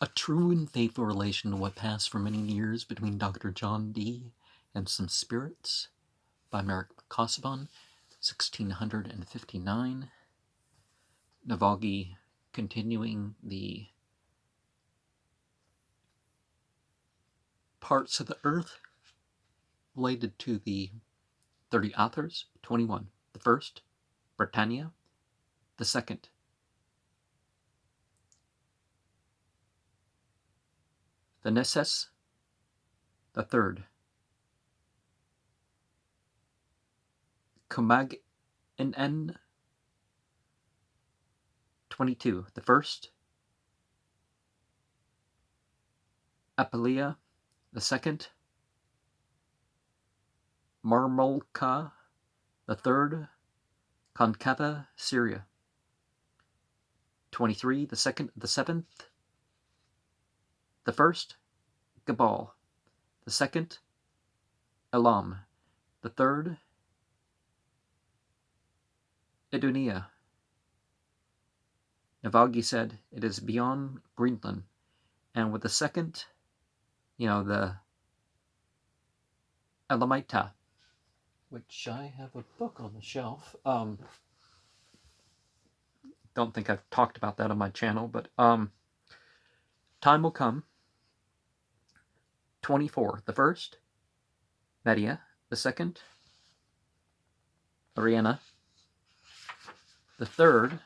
A true and faithful relation to what passed for many years between Dr. John Dee and some spirits by Meric Casaubon, 1659. Navagi continuing the parts of the earth related to the 30 authors. 21. The first, Britannia. The second, Veneces. The third, Commagenen. 22. The first, Apulia. The second, Marmolka. The third, Concava, Syria. 23. The seventh, the first, Gabal. The second, Elam. The third, Idunia. Navagi said, it is beyond Greenland. And with the second, the Elamita, which I have a book on the shelf. Don't think I've talked about that on my channel, but time will come. 24. The first, Media. The second, Ariana. The third,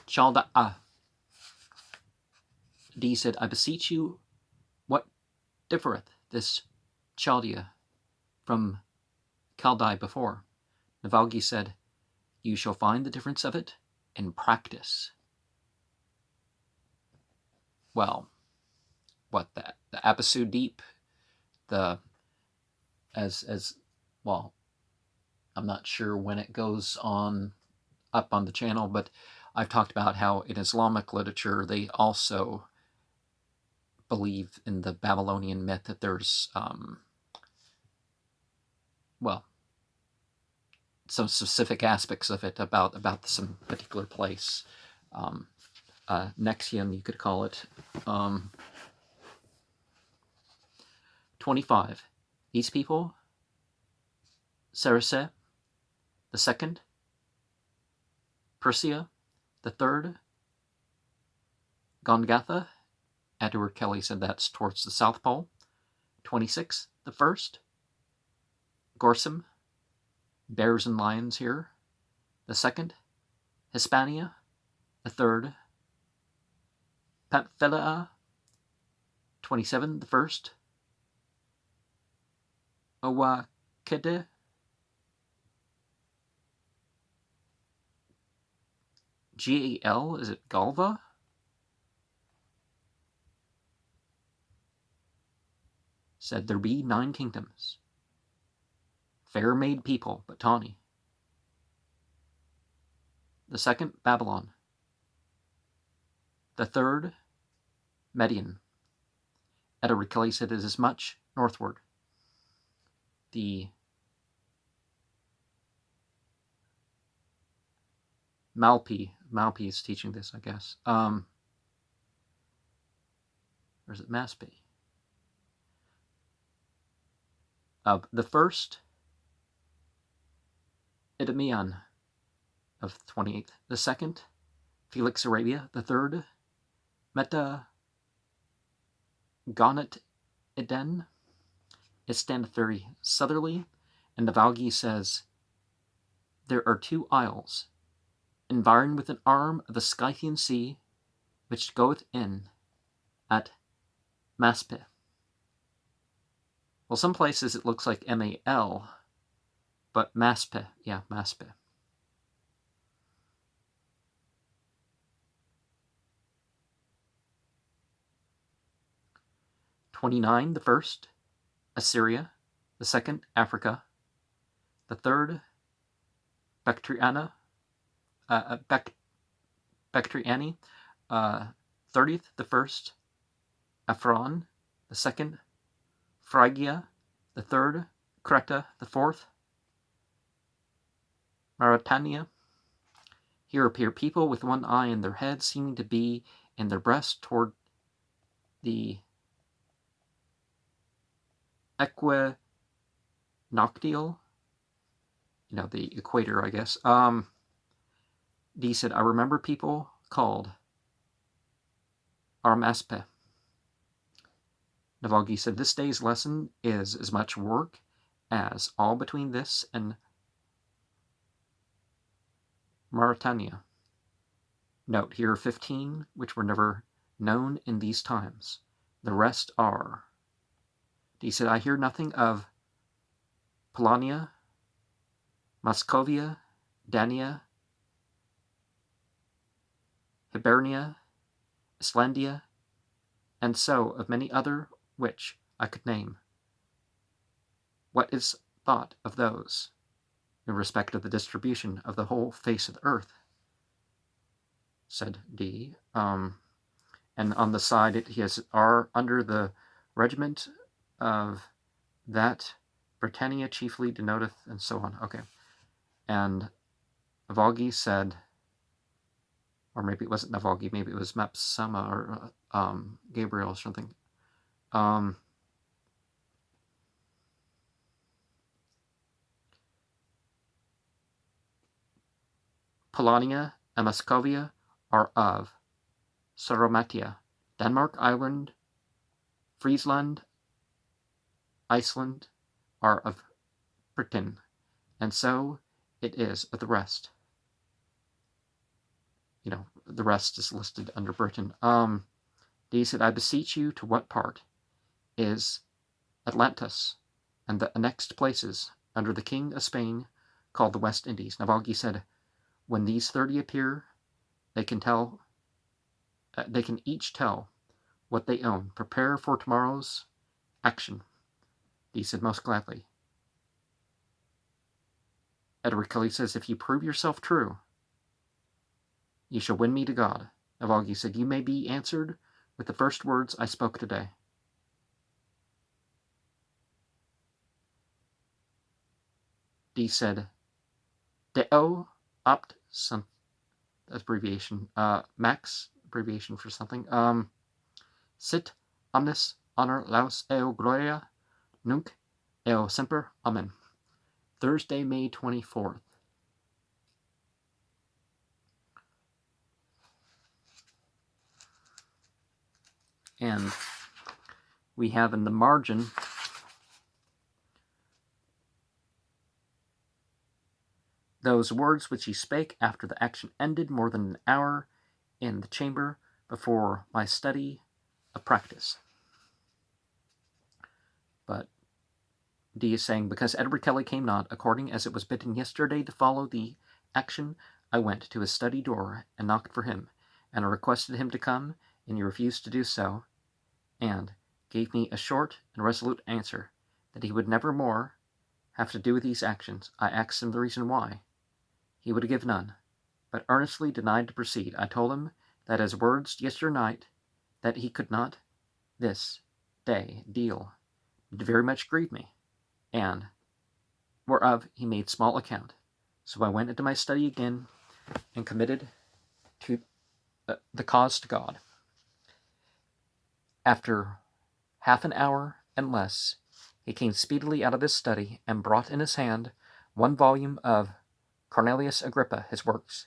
Chalda'a. D said, I beseech you, what differeth this Chaldea from Chaldai before? Navagi said, you shall find the difference of it in practice. Well, what that? The Abasu Deep, as well, I'm not sure when it goes on up on the channel, but I've talked about how in Islamic literature they also believe in the Babylonian myth that there's some specific aspects of it about some particular place. Nexium, you could call it. 25. These people, Sarase, the second, Persia, the third, Gongatha. Edward Kelly said that's towards the South Pole. 26. The first, Gorsum, bears and lions here. The second, Hispania. The third, Pamphylia. 27. The first, Owakede. Gal, is it Galva? Said there be 9 kingdoms. Fair made people, but tawny. The second, Babylon. The third, Median. Edward Kelly said it is as much northward. The Malpi is teaching this, I guess. Or is it Maspi? The first, Idumean of 28th. The second, Felix Arabia. The third, Meta Gonet Eden. Istan 30 southerly. And Navagi says, there are 2 isles, environed with an arm of the Scythian Sea, which goeth in at Maspe. Well, some places it looks like M-A-L, but Maspe, yeah, Maspe. (29) The first, Assyria. The second, Africa. The third, Bactriana. Bactriani. 30th, the first, Afron. The second, Phrygia. The third, Creta. The fourth, Mauritania. Here appear people with one eye in their head, seeming to be in their breast toward the equinoctial, the equator, I guess. D said, I remember people called Armaspe. Navalgi said, this day's lesson is as much work as all between this and Mauritania. Note, here are 15 which were never known in these times. The rest are. He said, I hear nothing of Polania, Moscovia, Dania, Hibernia, Islandia, and so of many other which I could name. What is thought of those in respect of the distribution of the whole face of the earth? Said D. And on the side he has R under the regiment of that Britannia chiefly denoteth, and so on. Okay. And Navalgi said, or maybe it wasn't Navalgi, maybe it was Mapsama or Gabriel or something. Polania and Moscovia are of Saromatia, Denmark, Ireland, Friesland, Iceland are of Britain, and so it is of the rest. The rest is listed under Britain. He said, I beseech you, to what part is Atlantis and the annexed places under the King of Spain called the West Indies? Navalgi said, when these 30 appear, they can each tell what they own. Prepare for tomorrow's action. He said, most gladly. Edward Kelly says, if you prove yourself true, you shall win me to God. Navalgi said, you may be answered with the first words I spoke today. D said, Deo opt some abbreviation, max abbreviation for something. Sit omnis honor laus eo gloria nunc eo semper. Amen. Thursday, May 24th. And we have in the margin those words which he spake after the action ended more than an hour in the chamber before my study of practice. But D is saying, because Edward Kelly came not, according as it was bidden yesterday to follow the action, I went to his study door and knocked for him, and I requested him to come, and he refused to do so, and gave me a short and resolute answer, that he would never more have to do with these actions. I asked him the reason why. He would give none, but earnestly denied to proceed. I told him that his words yesternight, that he could not this day deal, did very much grieve me, and whereof he made small account. So I went into my study again, and committed to the cause to God. After half an hour and less, he came speedily out of his study, and brought in his hand one volume of Cornelius Agrippa, his works,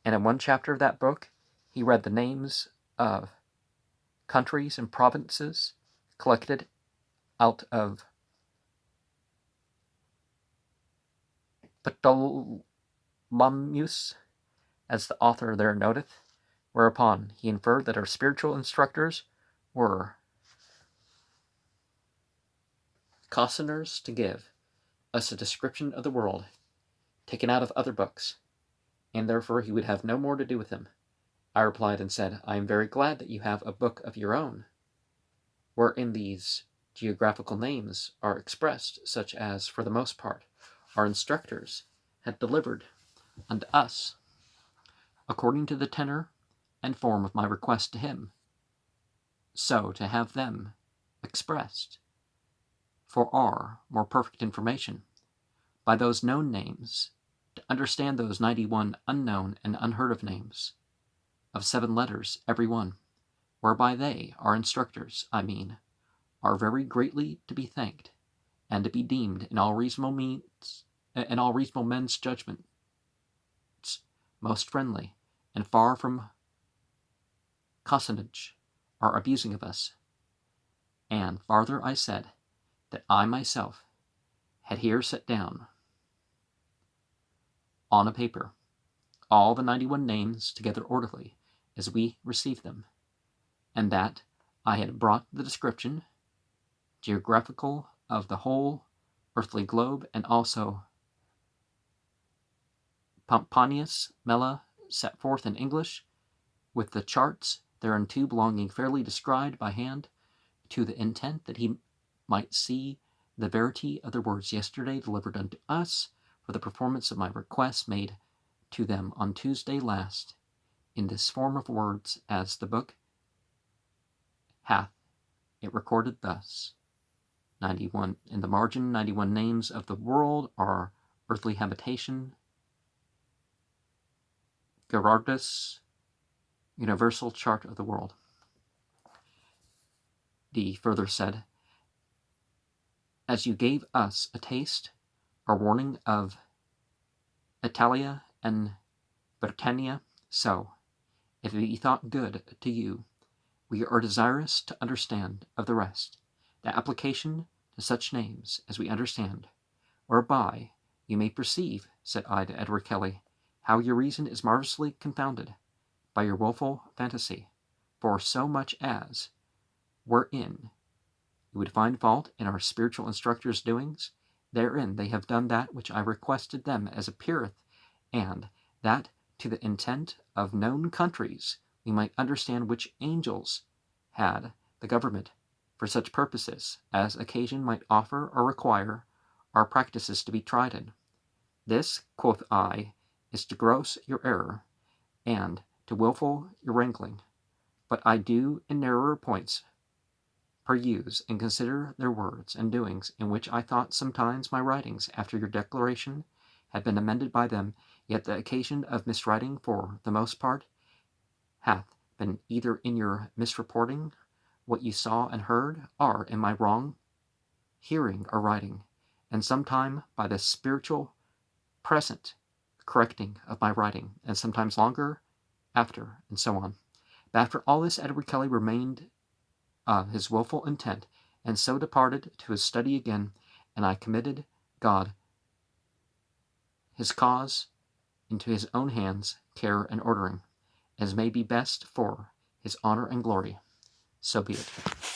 and in one chapter of that book he read the names of countries and provinces collected out of Ptolemaeus, as the author there noteth, whereupon he inferred that our spiritual instructors were cozeners to give us a description of the world taken out of other books, and therefore he would have no more to do with them. I replied and said, I am very glad that you have a book of your own, wherein these geographical names are expressed, such as, for the most part, our instructors had delivered unto us, according to the tenor and form of my request to him, so to have them expressed for our more perfect information by those known names to understand those 91 unknown and unheard of names, of 7 letters every one, whereby they, our instructors, I mean, are very greatly to be thanked, and to be deemed in all reasonable men's judgments most friendly, and far from cozenage, are abusing of us. And farther I said, that I myself had here set down on a paper all the 91 names together orderly as we received them, and that I had brought the description geographical of the whole earthly globe, and also Pomponius Mela set forth in English, with the charts thereunto belonging fairly described by hand, to the intent that he might see the verity of their words yesterday delivered unto us, for the performance of my request made to them on Tuesday last, in this form of words, as the book hath it recorded thus. 91 in the margin, 91 names of the world are earthly habitation, Gerardus, universal chart of the world. D further said, as you gave us a taste or warning of Italia and Britannia, so, if it be thought good to you, we are desirous to understand of the rest, the application to such names as we understand, whereby you may perceive, said I to Edward Kelly, how your reason is marvellously confounded by your wilful fantasy, for so much as, wherein you would find fault in our spiritual instructors' doings, therein they have done that which I requested them as appeareth, and that to the intent of known countries we might understand which angels had the government for such purposes as occasion might offer or require our practices to be tried in. This, quoth I, is to gross your error, and to wilful your wrangling, but I do in narrower points peruse and consider their words and doings, in which I thought sometimes my writings, after your declaration, had been amended by them, yet the occasion of miswriting, for the most part, hath been either in your misreporting what you saw and heard, or in my wrong hearing or writing, and sometime by the spiritual present correcting of my writing, and sometimes longer after, and so on. But after all this, Edward Kelly remained his wilful intent, and so departed to his study again, and I committed God his cause into his own hands, care and ordering, as may be best for his honor and glory. So be it.